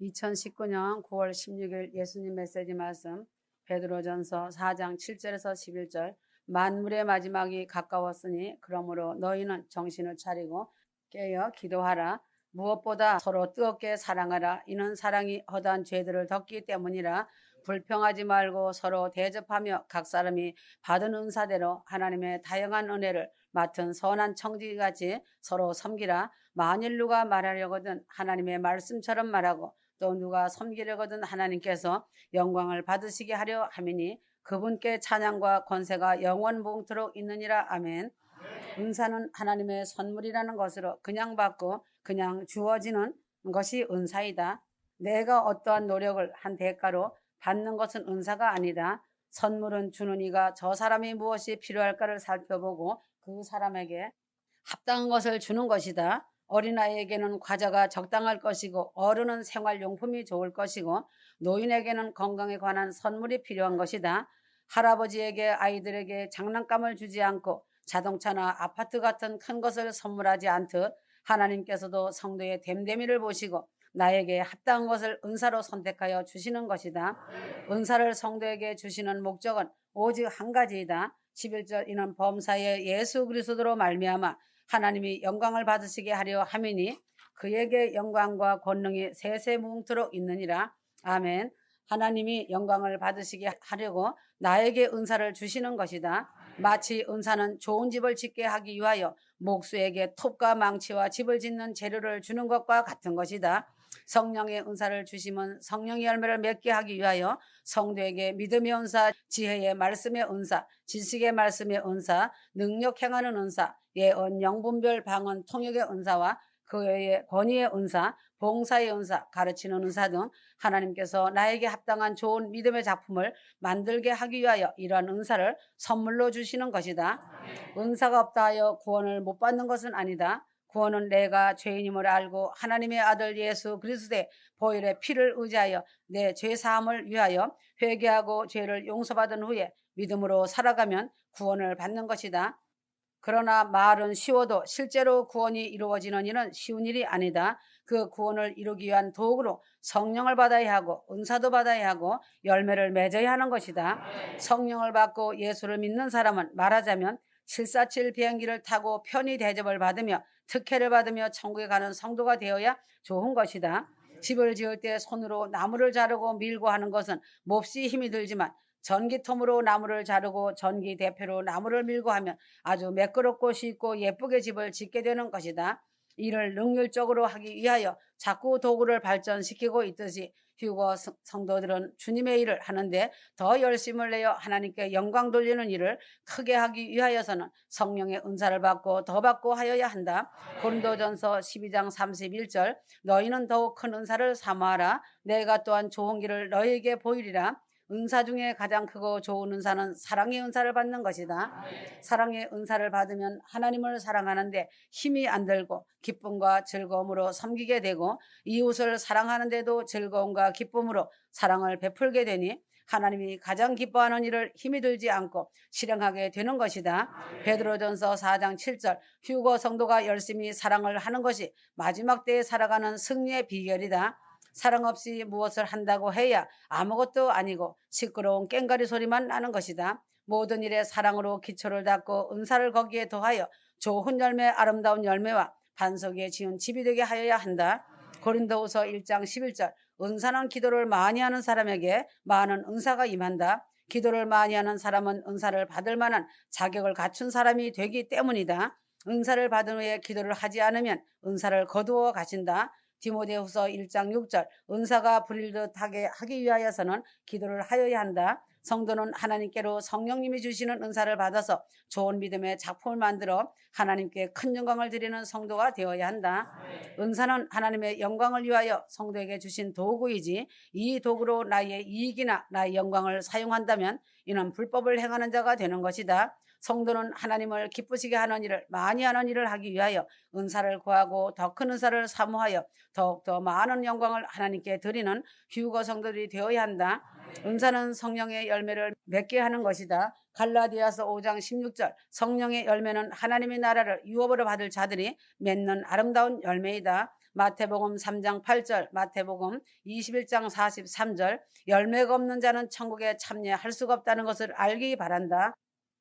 2019년 9월 16일 예수님 메시지 말씀 베드로전서 4장 7절에서 11절 만물의 마지막이 가까웠으니 그러므로 너희는 정신을 차리고 깨어 기도하라. 무엇보다 서로 뜨겁게 사랑하라. 이는 사랑이 허다한 죄들을 덮기 때문이라. 불평하지 말고 서로 대접하며 각 사람이 받은 은사대로 하나님의 다양한 은혜를 맡은 선한 청지기같이 서로 섬기라. 만일 누가 말하려거든 하나님의 말씀처럼 말하고 또 누가 섬기려거든 하나님께서 영광을 받으시게 하려 함이니 그분께 찬양과 권세가 영원무궁토록 있느니라. 아멘. 은사는 하나님의 선물이라는 것으로 그냥 받고 그냥 주어지는 것이 은사이다. 내가 어떠한 노력을 한 대가로 받는 것은 은사가 아니다. 선물은 주는 이가 저 사람이 무엇이 필요할까를 살펴보고 그 사람에게 합당한 것을 주는 것이다. 어린아이에게는 과자가 적당할 것이고 어른은 생활용품이 좋을 것이고 노인에게는 건강에 관한 선물이 필요한 것이다. 할아버지에게 아이들에게 장난감을 주지 않고 자동차나 아파트 같은 큰 것을 선물하지 않듯 하나님께서도 성도의 됨됨이를 보시고 나에게 합당한 것을 은사로 선택하여 주시는 것이다. 은사를 성도에게 주시는 목적은 오직 한 가지이다. 11절 이는 범사에 예수 그리스도로 말미암아 하나님이 영광을 받으시게 하려 함이니 그에게 영광과 권능이 세세무궁토록 있느니라. 아멘. 하나님이 영광을 받으시게 하려고 나에게 은사를 주시는 것이다. 마치 은사는 좋은 집을 짓게 하기 위하여 목수에게 톱과 망치와 집을 짓는 재료를 주는 것과 같은 것이다. 성령의 은사를 주시면 성령의 열매를 맺게 하기 위하여 성도에게 믿음의 은사, 지혜의 말씀의 은사, 지식의 말씀의 은사, 능력 행하는 은사, 예언, 영분별, 방언, 통역의 은사와 그 외의 권위의 은사, 봉사의 은사, 가르치는 은사 등 하나님께서 나에게 합당한 좋은 믿음의 작품을 만들게 하기 위하여 이러한 은사를 선물로 주시는 것이다. 은사가 없다 하여 구원을 못 받는 것은 아니다. 구원은 내가 죄인임을 알고 하나님의 아들 예수 그리스도의 보혈의 피를 의지하여 내 죄사함을 위하여 회개하고 죄를 용서받은 후에 믿음으로 살아가면 구원을 받는 것이다. 그러나 말은 쉬워도 실제로 구원이 이루어지는 일은 쉬운 일이 아니다. 그 구원을 이루기 위한 도구로 성령을 받아야 하고 은사도 받아야 하고 열매를 맺어야 하는 것이다. 성령을 받고 예수를 믿는 사람은 말하자면 747 비행기를 타고 편히 대접을 받으며 특혜를 받으며 천국에 가는 성도가 되어야 좋은 것이다. 집을 지을 때 손으로 나무를 자르고 밀고 하는 것은 몹시 힘이 들지만 전기톱으로 나무를 자르고 전기 대표로 나무를 밀고 하면 아주 매끄럽고 쉽고 예쁘게 집을 짓게 되는 것이다. 이를 능률적으로 하기 위하여 자꾸 도구를 발전시키고 있듯이 휴거 성도들은 주님의 일을 하는데 더 열심을 내어 하나님께 영광 돌리는 일을 크게 하기 위하여서는 성령의 은사를 받고 더 받고 하여야 한다. 고린도전서 12장 31절 너희는 더욱 큰 은사를 사모하라. 내가 또한 좋은 길을 너희에게 보이리라. 은사 중에 가장 크고 좋은 은사는 사랑의 은사를 받는 것이다. 사랑의 은사를 받으면 하나님을 사랑하는데 힘이 안 들고 기쁨과 즐거움으로 섬기게 되고 이웃을 사랑하는데도 즐거움과 기쁨으로 사랑을 베풀게 되니 하나님이 가장 기뻐하는 일을 힘이 들지 않고 실행하게 되는 것이다. 베드로전서 4장 7절 휴거 성도가 열심히 사랑을 하는 것이 마지막 때에 살아가는 승리의 비결이다. 사랑 없이 무엇을 한다고 해야 아무것도 아니고 시끄러운 꽹과리 소리만 나는 것이다. 모든 일에 사랑으로 기초를 닦고 은사를 거기에 더하여 좋은 열매, 아름다운 열매와 반석에 지은 집이 되게 하여야 한다. 고린도후서 1장 11절 은사는 기도를 많이 하는 사람에게 많은 은사가 임한다. 기도를 많이 하는 사람은 은사를 받을 만한 자격을 갖춘 사람이 되기 때문이다. 은사를 받은 후에 기도를 하지 않으면 은사를 거두어 가신다. 디모데후서 1장 6절 은사가 불일듯하게 하기 위하여서는 기도를 하여야 한다. 성도는 하나님께로 성령님이 주시는 은사를 받아서 좋은 믿음의 작품을 만들어 하나님께 큰 영광을 드리는 성도가 되어야 한다. 은사는 하나님의 영광을 위하여 성도에게 주신 도구이지 이 도구로 나의 이익이나 나의 영광을 사용한다면 이는 불법을 행하는 자가 되는 것이다. 성도는 하나님을 기쁘시게 하는 일을 많이 하는 일을 하기 위하여 은사를 구하고 더 큰 은사를 사모하여 더욱더 많은 영광을 하나님께 드리는 휴거 성도들이 되어야 한다. 은사는 성령의 열매를 맺게 하는 것이다. 갈라디아서 5장 16절 성령의 열매는 하나님의 나라를 유업으로 받을 자들이 맺는 아름다운 열매이다. 마태복음 3장 8절, 마태복음 21장 43절, 열매가 없는 자는 천국에 참여할 수가 없다는 것을 알기 바란다.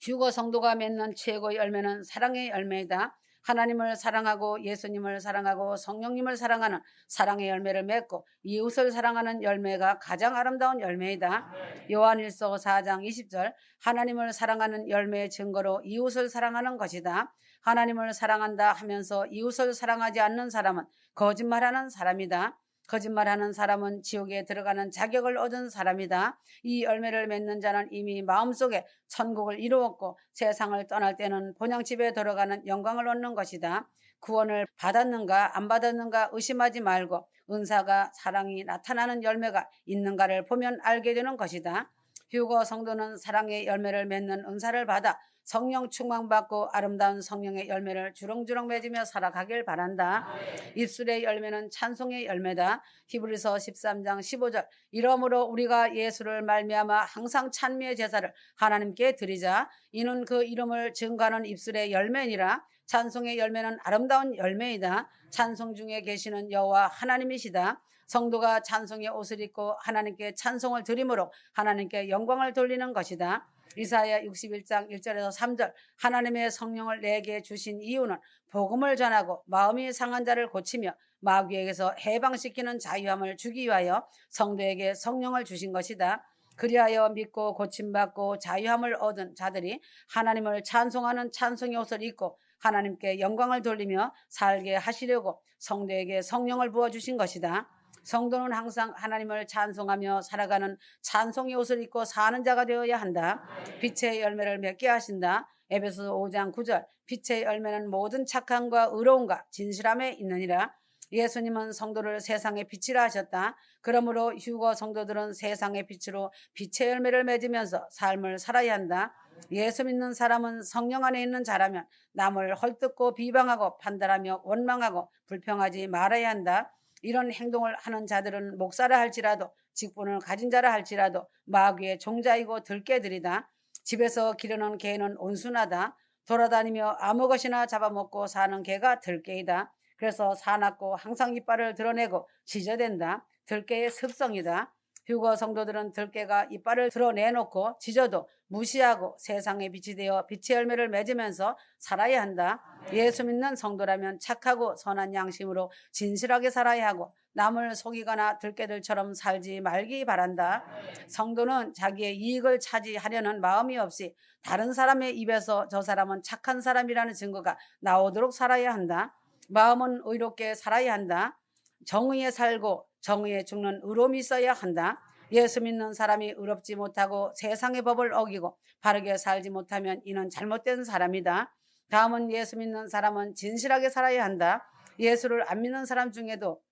휴거 성도가 맺는 최고의 열매는 사랑의 열매이다. 하나님을 사랑하고 예수님을 사랑하고 성령님을 사랑하는 사랑의 열매를 맺고 이웃을 사랑하는 열매가 가장 아름다운 열매이다. 요한일서 4장 20절, 하나님을 사랑하는 열매의 증거로 이웃을 사랑하는 것이다. 하나님을 사랑한다 하면서 이웃을 사랑하지 않는 사람은 거짓말하는 사람이다. 거짓말하는 사람은 지옥에 들어가는 자격을 얻은 사람이다. 이 열매를 맺는 자는 이미 마음속에 천국을 이루었고 세상을 떠날 때는 본향집에 들어가는 영광을 얻는 것이다. 구원을 받았는가 안 받았는가 의심하지 말고 은사가 사랑이 나타나는 열매가 있는가를 보면 알게 되는 것이다. 휴거 성도는 사랑의 열매를 맺는 은사를 받아 성령 충만받고 아름다운 성령의 열매를 주렁주렁 맺으며 살아가길 바란다. 입술의 열매는 찬송의 열매다. 히브리서 13장 15절, 이러므로 우리가 예수를 말미암아 항상 찬미의 제사를 하나님께 드리자. 이는 그 이름을 증거하는 입술의 열매니라. 찬송의 열매는 아름다운 열매이다. 찬송 중에 계시는 여호와 하나님이시다. 성도가 찬송의 옷을 입고 하나님께 찬송을 드림으로 하나님께 영광을 돌리는 것이다. 이사야 61장 1절에서 3절, 하나님의 성령을 내게 주신 이유는 복음을 전하고 마음이 상한 자를 고치며 마귀에게서 해방시키는 자유함을 주기 위하여 성도에게 성령을 주신 것이다. 그리하여 믿고 고침받고 자유함을 얻은 자들이 하나님을 찬송하는 찬송의 옷을 입고 하나님께 영광을 돌리며 살게 하시려고 성도에게 성령을 부어주신 것이다. 성도는 항상 하나님을 찬송하며 살아가는 찬송의 옷을 입고 사는 자가 되어야 한다. 빛의 열매를 맺게 하신다. 에베소서 5장 9절, 빛의 열매는 모든 착함과 의로움과 진실함에 있느니라. 예수님은 성도를 세상의 빛이라 하셨다. 그러므로 휴거 성도들은 세상의 빛으로 빛의 열매를 맺으면서 삶을 살아야 한다. 예수 믿는 사람은 성령 안에 있는 자라면 남을 헐뜯고 비방하고 판단하며 원망하고 불평하지 말아야 한다. 이런 행동을 하는 자들은 목사라 할지라도 직분을 가진 자라 할지라도 마귀의 종자이고 들깨들이다. 집에서 기르는 개는 온순하다. 돌아다니며 아무 것이나 잡아먹고 사는 개가 들깨이다. 그래서 사납고 항상 이빨을 드러내고 짖어댄다. 들깨의 습성이다. 휴거 성도들은 들깨가 이빨을 드러내놓고 짖어도 무시하고 세상의 빛이 되어 빛의 열매를 맺으면서 살아야 한다. 예수 믿는 성도라면 착하고 선한 양심으로 진실하게 살아야 하고 남을 속이거나 들깨들처럼 살지 말기 바란다. 성도는 자기의 이익을 차지하려는 마음이 없이 다른 사람의 입에서 저 사람은 착한 사람이라는 증거가 나오도록 살아야 한다. 마음은 의롭게 살아야 한다. 정의에 살고 정의에 죽는 의로움이 있어야 한다. 예수 믿는 사람이 의롭지 못하고 세상의 법을 어기고 바르게 살지 못하면 이는 잘못된 사람이다. 다음은 예수 믿는 사람은 진실하게 살아야 한다. 예수를 안 믿는 사람 중에도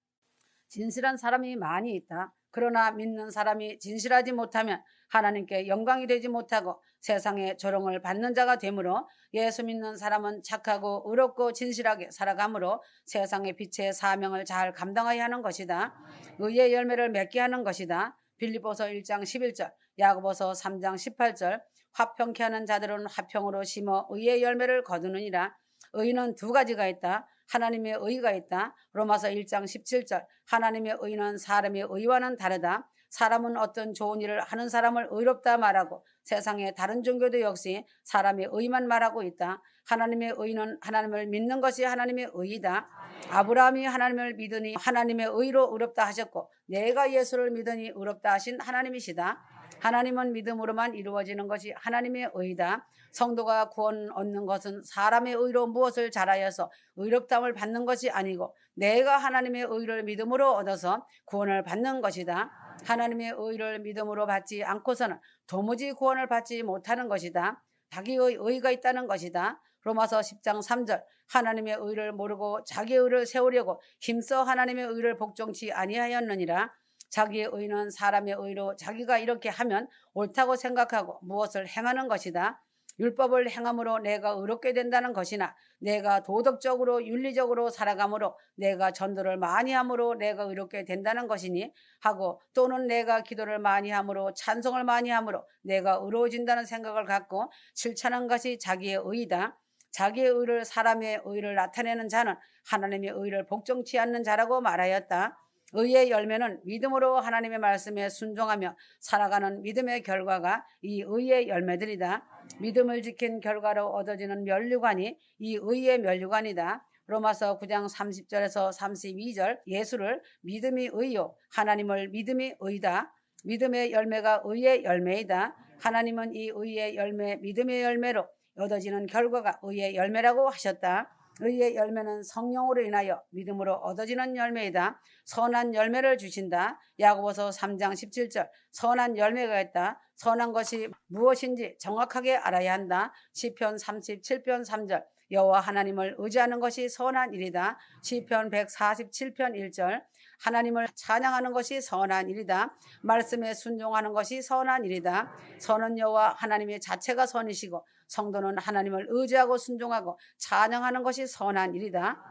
진실한 사람이 많이 있다. 그러나 믿는 사람이 진실하지 못하면 하나님께 영광이 되지 못하고 세상의 조롱을 받는 자가 되므로 예수 믿는 사람은 착하고 의롭고 진실하게 살아가므로 세상의 빛의 사명을 잘 감당해야 하는 것이다. 의의 열매를 맺게 하는 것이다. 빌립보서 1장 11절, 야고보서 3장 18절, 화평케 하는 자들은 화평으로 심어 의의 열매를 거두느니라. 의는 두 가지가 있다. 하나님의 의가 있다. 로마서 1장 17절, 하나님의 의는 사람의 의와는 다르다. 사람은 어떤 좋은 일을 하는 사람을 의롭다 말하고 세상의 다른 종교도 역시 사람의 의만 말하고 있다. 하나님의 의는 하나님을 믿는 것이 하나님의 의이다. 아브라함이 하나님을 믿으니 하나님의 의로 의롭다 하셨고 내가 예수를 믿으니 의롭다 하신 하나님이시다. 하나님은 믿음으로만 이루어지는 것이 하나님의 의이다. 성도가 구원 얻는 것은 사람의 의로 무엇을 잘하여서 의롭다함을 받는 것이 아니고 내가 하나님의 의를 믿음으로 얻어서 구원을 받는 것이다. 하나님의 의를 믿음으로 받지 않고서는 도무지 구원을 받지 못하는 것이다. 자기의 의가 있다는 것이다. 로마서 10장 3절, 하나님의 의를 모르고 자기의 의를 세우려고 힘써 하나님의 의를 복종치 아니하였느니라. 자기의 의는 사람의 의로 자기가 이렇게 하면 옳다고 생각하고 무엇을 행하는 것이다. 율법을 행함으로 내가 의롭게 된다는 것이나 내가 도덕적으로 윤리적으로 살아감으로 내가 전도를 많이 함으로 내가 의롭게 된다는 것이니 하고 또는 내가 기도를 많이 함으로 찬송을 많이 함으로 내가 의로워진다는 생각을 갖고 실천한 것이 자기의 의이다. 자기의 의를 사람의 의를 나타내는 자는 하나님의 의를 복종치 않는 자라고 말하였다. 의의 열매는 믿음으로 하나님의 말씀에 순종하며 살아가는 믿음의 결과가 이 의의 열매들이다. 믿음을 지킨 결과로 얻어지는 면류관이 이 의의 면류관이다. 로마서 9장 30절에서 32절 예수를 믿음이 의요 하나님을 믿음이 의다. 믿음의 열매가 의의 열매이다. 하나님은 이 의의 열매 믿음의 열매로 얻어지는 결과가 의의 열매라고 하셨다. 의의 열매는 성령으로 인하여 믿음으로 얻어지는 열매이다. 선한 열매를 주신다. 야고보서 3장 17절 선한 열매가 있다. 선한 것이 무엇인지 정확하게 알아야 한다. 시편 37편 3절 여호와 하나님을 의지하는 것이 선한 일이다. 시편 147편 1절 하나님을 찬양하는 것이 선한 일이다. 말씀에 순종하는 것이 선한 일이다. 선은 여호와 하나님의 자체가 선이시고 성도는 하나님을 의지하고 순종하고 찬양하는 것이 선한 일이다.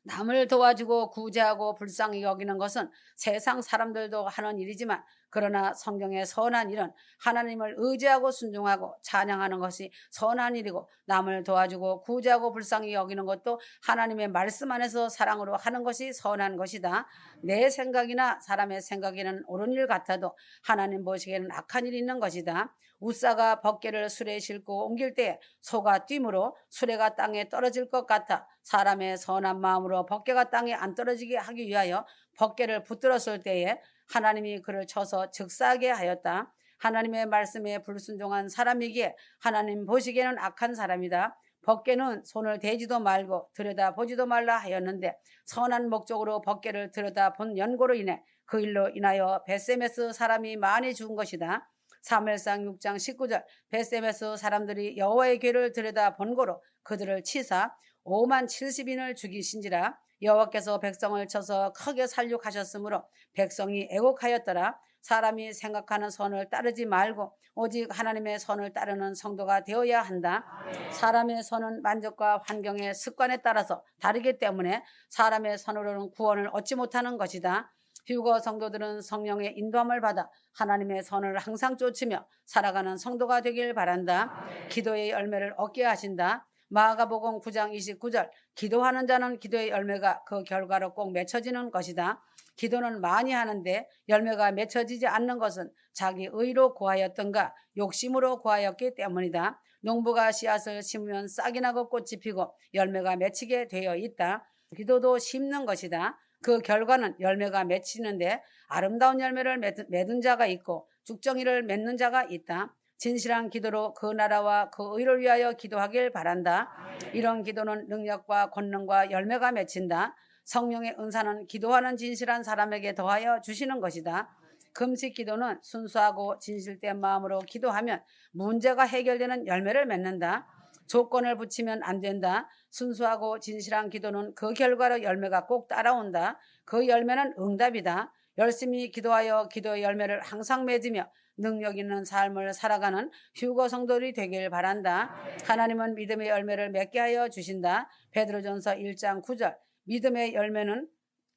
남을 도와주고 구제하고 불쌍히 여기는 것은 세상 사람들도 하는 일이지만 그러나 성경의 선한 일은 하나님을 의지하고 순종하고 찬양하는 것이 선한 일이고 남을 도와주고 구제하고 불쌍히 여기는 것도 하나님의 말씀 안에서 사랑으로 하는 것이 선한 것이다. 내 생각이나 사람의 생각에는 옳은 일 같아도 하나님 보시기에는 악한 일이 있는 것이다. 우사가 벗개를 수레에 싣고 옮길 때 소가 뛰므로 수레가 땅에 떨어질 것 같아 사람의 선한 마음으로 벗개가 땅에 안 떨어지게 하기 위하여 벗개를 붙들었을 때에 하나님이 그를 쳐서 즉사하게 하였다. 하나님의 말씀에 불순종한 사람이기에 하나님 보시기에는 악한 사람이다. 벗개는 손을 대지도 말고 들여다보지도 말라 하였는데 선한 목적으로 벗개를 들여다본 연고로 인해 그 일로 인하여 벳세메스 사람이 많이 죽은 것이다. 사무엘상 6장 19절 벳세메스 사람들이 여호와의 궤를 들여다본 고로 그들을 치사 5만 70인을 죽이신지라. 여호와께서 백성을 쳐서 크게 살육하셨으므로 백성이 애곡하였더라. 사람이 생각하는 선을 따르지 말고 오직 하나님의 선을 따르는 성도가 되어야 한다. 사람의 선은 만족과 환경의 습관에 따라서 다르기 때문에 사람의 선으로는 구원을 얻지 못하는 것이다. 휴거 성도들은 성령의 인도함을 받아 하나님의 선을 항상 쫓으며 살아가는 성도가 되길 바란다. 기도의 열매를 얻게 하신다. 마가복음 9장 29절 기도하는 자는 기도의 열매가 그 결과로 꼭 맺혀지는 것이다. 기도는 많이 하는데 열매가 맺혀지지 않는 것은 자기 의로 구하였던가 욕심으로 구하였기 때문이다. 농부가 씨앗을 심으면 싹이 나고 꽃이 피고 열매가 맺히게 되어 있다. 기도도 심는 것이다. 그 결과는 열매가 맺히는데 아름다운 열매를 맺은 자가 있고 죽정이를 맺는 자가 있다. 진실한 기도로 그 나라와 그 의를 위하여 기도하길 바란다. 이런 기도는 능력과 권능과 열매가 맺힌다. 성령의 은사는 기도하는 진실한 사람에게 더하여 주시는 것이다. 금식 기도는 순수하고 진실된 마음으로 기도하면 문제가 해결되는 열매를 맺는다. 조건을 붙이면 안 된다. 순수하고 진실한 기도는 그 결과로 열매가 꼭 따라온다. 그 열매는 응답이다. 열심히 기도하여 기도의 열매를 항상 맺으며 능력 있는 삶을 살아가는 휴거 성도들이 되길 바란다. 하나님은 믿음의 열매를 맺게 하여 주신다. 베드로전서 1장 9절 믿음의 열매는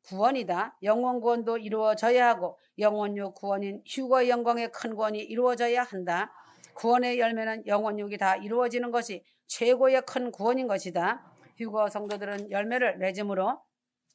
구원이다. 영원 구원도 이루어져야 하고 영원육 구원인 휴거의 영광의 큰 구원이 이루어져야 한다. 구원의 열매는 영원육이 다 이루어지는 것이 최고의 큰 구원인 것이다. 휴거 성도들은 열매를 맺음으로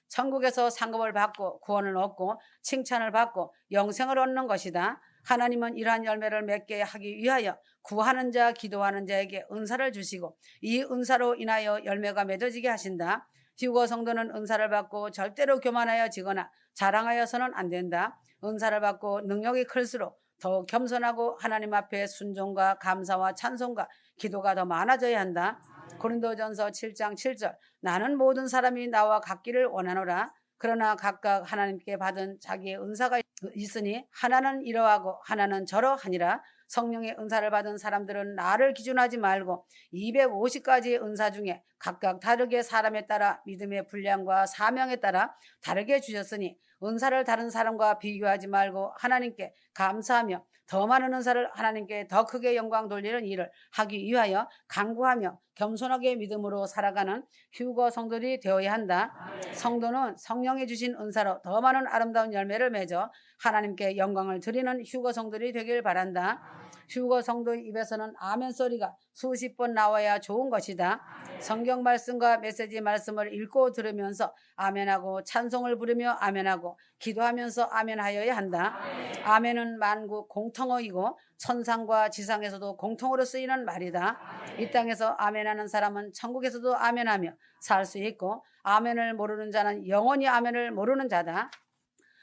천국에서 상급을 받고 구원을 얻고 칭찬을 받고 영생을 얻는 것이다. 하나님은 이러한 열매를 맺게 하기 위하여 구하는 자, 기도하는 자에게 은사를 주시고 이 은사로 인하여 열매가 맺어지게 하신다. 휴거 성도는 은사를 받고 절대로 교만하여 지거나 자랑하여서는 안 된다. 은사를 받고 능력이 클수록 더욱 겸손하고 하나님 앞에 순종과 감사와 찬송과 기도가 더 많아져야 한다. 고린도전서 7장 7절 나는 모든 사람이 나와 같기를 원하노라. 그러나 각각 하나님께 받은 자기의 은사가 있으니 하나는 이러하고 하나는 저러하니라. 성령의 은사를 받은 사람들은 나를 기준하지 말고 250가지의 은사 중에 각각 다르게 사람에 따라 믿음의 분량과 사명에 따라 다르게 주셨으니 은사를 다른 사람과 비교하지 말고 하나님께 감사하며 더 많은 은사를 하나님께 더 크게 영광 돌리는 일을 하기 위하여 간구하며 겸손하게 믿음으로 살아가는 휴거 성도들이 되어야 한다. 성도는 성령이 주신 은사로 더 많은 아름다운 열매를 맺어 하나님께 영광을 드리는 휴거 성도들이 되길 바란다. 휴거 성도의 입에서는 아멘 소리가 수십 번 나와야 좋은 것이다. 성경 말씀과 메시지 말씀을 읽고 들으면서 아멘하고 찬송을 부르며 아멘하고 기도하면서 아멘하여야 한다. 아멘은 만국 공통어이고 천상과 지상에서도 공통으로 쓰이는 말이다. 이 땅에서 아멘하는 사람은 천국에서도 아멘하며 살 수 있고 아멘을 모르는 자는 영원히 아멘을 모르는 자다.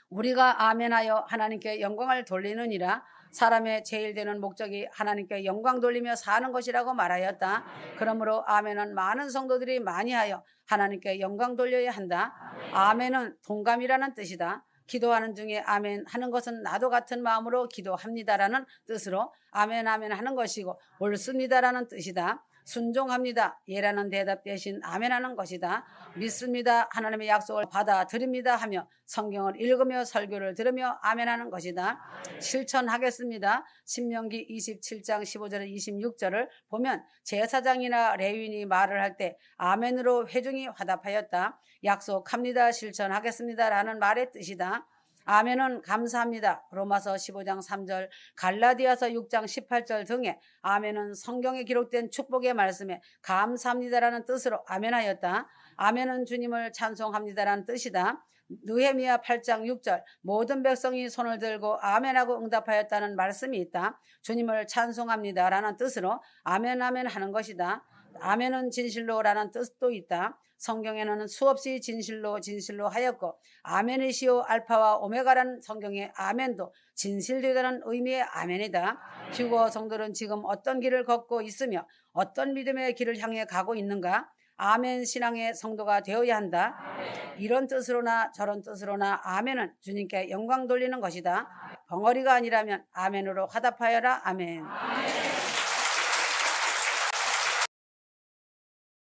우리가 아멘하여 하나님께 영광을 돌리느니라. 사람의 제일 되는 목적이 하나님께 영광 돌리며 사는 것이라고 말하였다. 그러므로 아멘은 많은 성도들이 많이 하여 하나님께 영광 돌려야 한다. 아멘은 동감이라는 뜻이다. 기도하는 중에 아멘 하는 것은 나도 같은 마음으로 기도합니다라는 뜻으로 아멘 아멘 하는 것이고 옳습니다라는 뜻이다. 순종합니다. 예라는 대답 대신 아멘하는 것이다. 믿습니다. 하나님의 약속을 받아들입니다 하며 성경을 읽으며 설교를 들으며 아멘하는 것이다. 실천하겠습니다. 신명기 27장 15절에 26절을 보면 제사장이나 레위인이 말을 할 때 아멘으로 회중이 화답하였다. 약속합니다. 실천하겠습니다 라는 말의 뜻이다. 아멘은 감사합니다. 로마서 15장 3절, 갈라디아서 6장 18절 등의 아멘은 성경에 기록된 축복의 말씀에 감사합니다라는 뜻으로 아멘하였다. 아멘은 주님을 찬송합니다라는 뜻이다. 느헤미야 8장 6절, 모든 백성이 손을 들고 아멘하고 응답하였다는 말씀이 있다. 주님을 찬송합니다라는 뜻으로 아멘 아멘 하는 것이다. 아멘은 진실로라는 뜻도 있다. 성경에는 수없이 진실로 하였고 아멘이시오 알파와 오메가라는 성경의 아멘도 진실되다는 의미의 아멘이다. 휴거 성도는 지금 어떤 길을 걷고 있으며 어떤 믿음의 길을 향해 가고 있는가? 아멘 신앙의 성도가 되어야 한다. 이런 뜻으로나 저런 뜻으로나 아멘은 주님께 영광 돌리는 것이다. 벙어리가 아니라면 아멘으로 화답하여라. 아멘.